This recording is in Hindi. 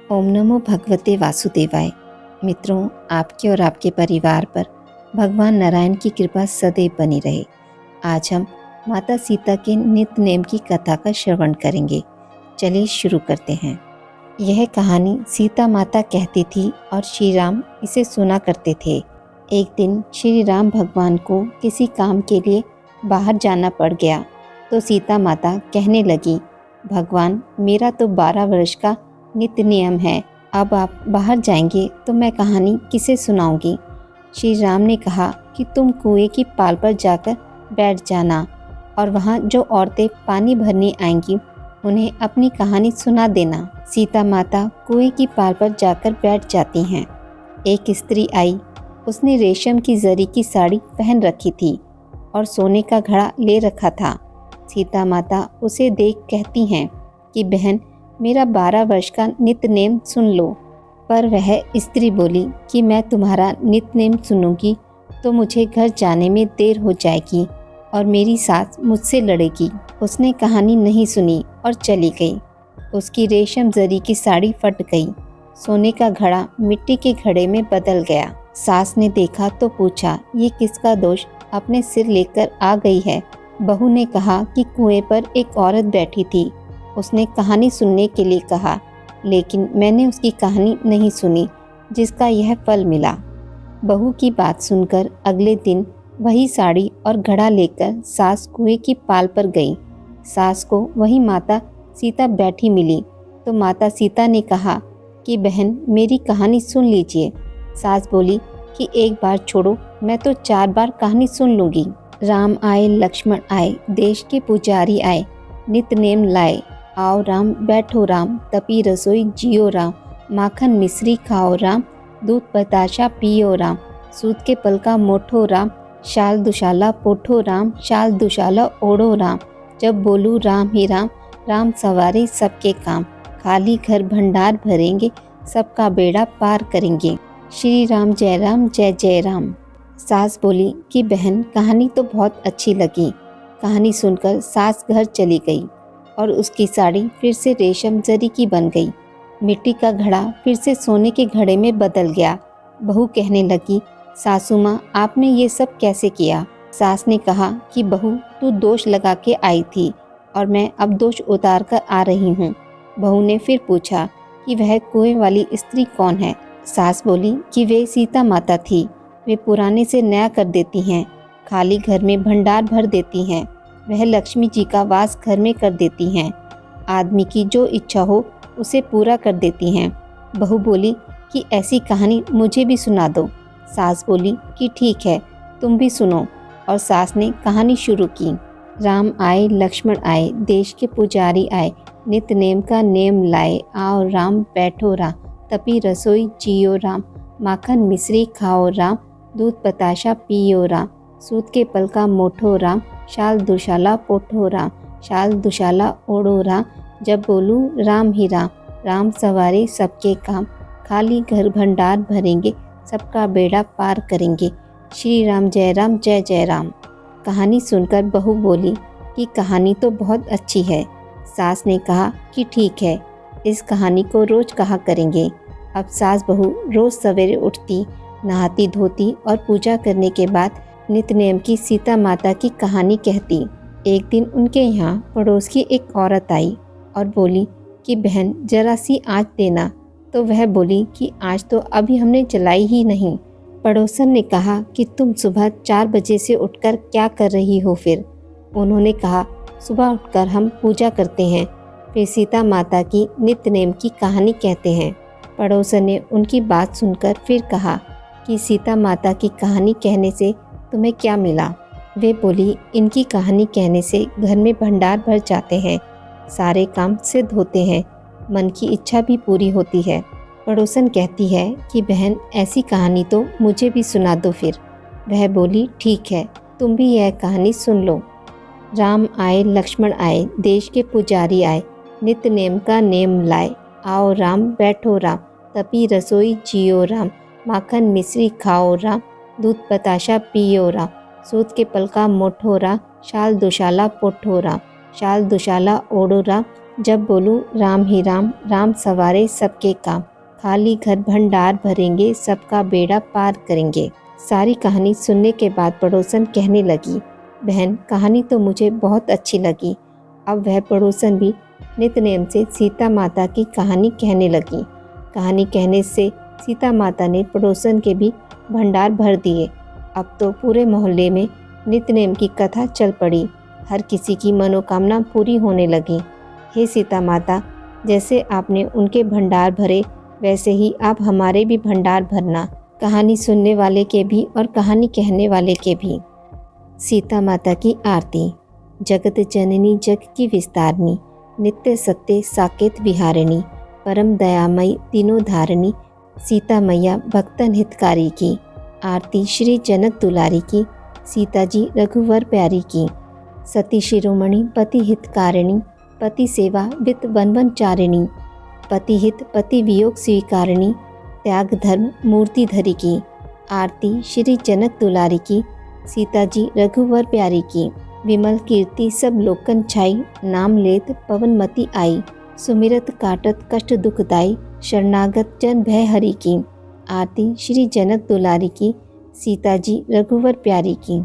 ओम नमो भगवते वासुदेवाय। मित्रों, आपके और आपके परिवार पर भगवान नारायण की कृपा सदैव बनी रहे। आज हम माता सीता के नित्य नेम की कथा का श्रवण करेंगे। चलिए शुरू करते हैं। यह कहानी सीता माता कहती थी और श्री राम इसे सुना करते थे। एक दिन श्री राम भगवान को किसी काम के लिए बाहर जाना पड़ गया तो सीता माता कहने लगी, भगवान, मेरा तो 12 वर्ष का नित्य नियम है, अब आप बाहर जाएंगे तो मैं कहानी किसे सुनाऊंगी। श्री राम ने कहा कि तुम कुएं की पाल पर जाकर बैठ जाना और वहाँ जो औरतें पानी भरने आएंगी उन्हें अपनी कहानी सुना देना। सीता माता कुएं की पाल पर जाकर बैठ जाती हैं। एक स्त्री आई, उसने रेशम की जरी की साड़ी पहन रखी थी और सोने का घड़ा ले रखा था। सीता माता उसे देख कहती हैं कि बहन, मेरा 12 वर्ष का नित्य नेम सुन लो। पर वह स्त्री बोली कि मैं तुम्हारा नित्य नेम सुनूंगी तो मुझे घर जाने में देर हो जाएगी और मेरी सास मुझसे लड़ेगी। उसने कहानी नहीं सुनी और चली गई। उसकी रेशम जरी की साड़ी फट गई, सोने का घड़ा मिट्टी के घड़े में बदल गया। सास ने देखा तो पूछा, ये किसका दोष अपने सिर लेकर आ गई है। बहू ने कहा कि कुएं पर एक औरत बैठी थी, उसने कहानी सुनने के लिए कहा, लेकिन मैंने उसकी कहानी नहीं सुनी जिसका यह फल मिला। बहू की बात सुनकर अगले दिन वही साड़ी और घड़ा लेकर सास कुएं की पाल पर गई। सास को वही माता सीता बैठी मिली तो माता सीता ने कहा कि बहन, मेरी कहानी सुन लीजिए। सास बोली कि एक बार छोड़ो, मैं तो 4 बार कहानी सुन लूँगी। राम आए लक्ष्मण आए, देश के पुजारी आए, नित्य नेम लाए। आओ राम बैठो राम, तपी रसोई जियो राम, माखन मिश्री खाओ राम, दूध बताशा पियो राम, सूत के पलका मोठो राम, शाल दुशाला पोठो राम, शाल दुशाला ओढ़ो राम। जब बोलूँ राम ही राम, राम सवारे सबके काम, खाली घर भंडार भरेंगे, सबका बेड़ा पार करेंगे। श्री राम जय जय राम। सास बोली कि बहन, कहानी तो बहुत अच्छी लगी। कहानी सुनकर सास घर चली गई और उसकी साड़ी फिर से रेशम जरी की बन गई। मिट्टी का घड़ा फिर से सोने के घड़े में बदल गया। बहू कहने लगी, सासू माँ, आपने ये सब कैसे किया। सास ने कहा कि बहू, तू दोष लगा के आई थी और मैं अब दोष उतार कर आ रही हूँ। बहू ने फिर पूछा कि वह कुएं वाली स्त्री कौन है। सास बोली कि वे सीता माता थी, वे पुराने से नया कर देती हैं, खाली घर में भंडार भर देती हैं, वह लक्ष्मी जी का वास घर में कर देती हैं, आदमी की जो इच्छा हो उसे पूरा कर देती हैं। बहू बोली कि ऐसी कहानी मुझे भी सुना दो। सास बोली कि ठीक है, तुम भी सुनो। और सास ने कहानी शुरू की। राम आए लक्ष्मण आए, देश के पुजारी आए, नित्य नेम का नेम लाए। आओ राम बैठो राम, तपी रसोई जियो राम, माखन मिश्री खाओ राम, दूध बताशा पियो राम, सूत के पलका मोठो राम, शाल दुशाला पोठो राम, शाल दुशाला ओढ़ो राम। जब बोलूँ राम ही राम, राम सवारे सबके काम, खाली घर भंडार भरेंगे, सबका बेड़ा पार करेंगे। श्री राम जय जय राम। कहानी सुनकर बहू बोली कि कहानी तो बहुत अच्छी है। सास ने कहा कि ठीक है, इस कहानी को रोज कहा करेंगे। अब सास बहू रोज सवेरे उठती, नहाती धोती और पूजा करने के बाद नित्य नेम की सीता माता की कहानी कहती। एक दिन उनके यहाँ पड़ोस की एक औरत आई और बोली कि बहन, जरा सी आँच देना। तो वह बोली कि आँच तो अभी हमने जलाई ही नहीं। पड़ोसन ने कहा कि तुम सुबह 4 बजे से उठकर क्या कर रही हो फिर। उन्होंने कहा, सुबह उठकर हम पूजा करते हैं, फिर सीता माता की नित्य नेम की कहानी कहते हैं। पड़ोसन ने उनकी बात सुनकर फिर कहा कि सीता माता की कहानी कहने से तुम्हें क्या मिला। वे बोली, इनकी कहानी कहने से घर में भंडार भर जाते हैं, सारे काम सिद्ध होते हैं, मन की इच्छा भी पूरी होती है। पड़ोसन कहती है कि बहन, ऐसी कहानी तो मुझे भी सुना दो फिर। वह बोली, ठीक है, तुम भी यह कहानी सुन लो। राम आए लक्ष्मण आए, देश के पुजारी आए, नित्य नेम का नेम लाए। आओ राम बैठो राम, तपी रसोई जियो राम, माखन मिश्री खाओ राम, दूध बताशा पियो राम, सूत के पलका मोठो राम, शाल दुशाला पोठो राम, शाल दुशाला ओढ़ो राम। जब बोलूँ राम ही राम, राम सवारे सबके काम, खाली घर भंडार भरेंगे, सबका बेड़ा पार करेंगे। सारी कहानी सुनने के बाद पड़ोसन कहने लगी, बहन कहानी तो मुझे बहुत अच्छी लगी। अब वह पड़ोसन भी नितनेम से सीता माता की कहानी कहने लगी। कहानी कहने से सीता माता ने पड़ोसन के भी भंडार भर दिए। अब तो पूरे मोहल्ले में नितनेम की कथा चल पड़ी। हर किसी की मनोकामना पूरी होने लगी। हे सीता माता, जैसे आपने उनके भंडार भरे वैसे ही आप हमारे भी भंडार भरना, कहानी सुनने वाले के भी और कहानी कहने वाले के भी। सीता माता की आरती। जगत जननी जग की विस्तारणी, नित्य सत्य साकेत विहारिणी, परम दयामयी तीनों धारिणी, सीता मैया भक्तन हितकारी की। आरती श्री जनक दुलारी की, सीता जी रघुवर प्यारी की। सती शिरोमणि पति हितकारिणी, पति सेवा वित वन चारिणी, पति हित पति वियोग स्वीकारिणी, त्याग धर्म मूर्ति धरी की। आरती श्री जनक दुलारी की, सीता जी रघुवर प्यारी की। विमल कीर्ति सब लोकन छाई, नाम लेत पवनमती आई, सुमिरत काटत कष्ट दुखदाई, शरणागत जन भय हरि की। आरती श्री जनक दुलारी की, सीता जी रघुवर प्यारी की।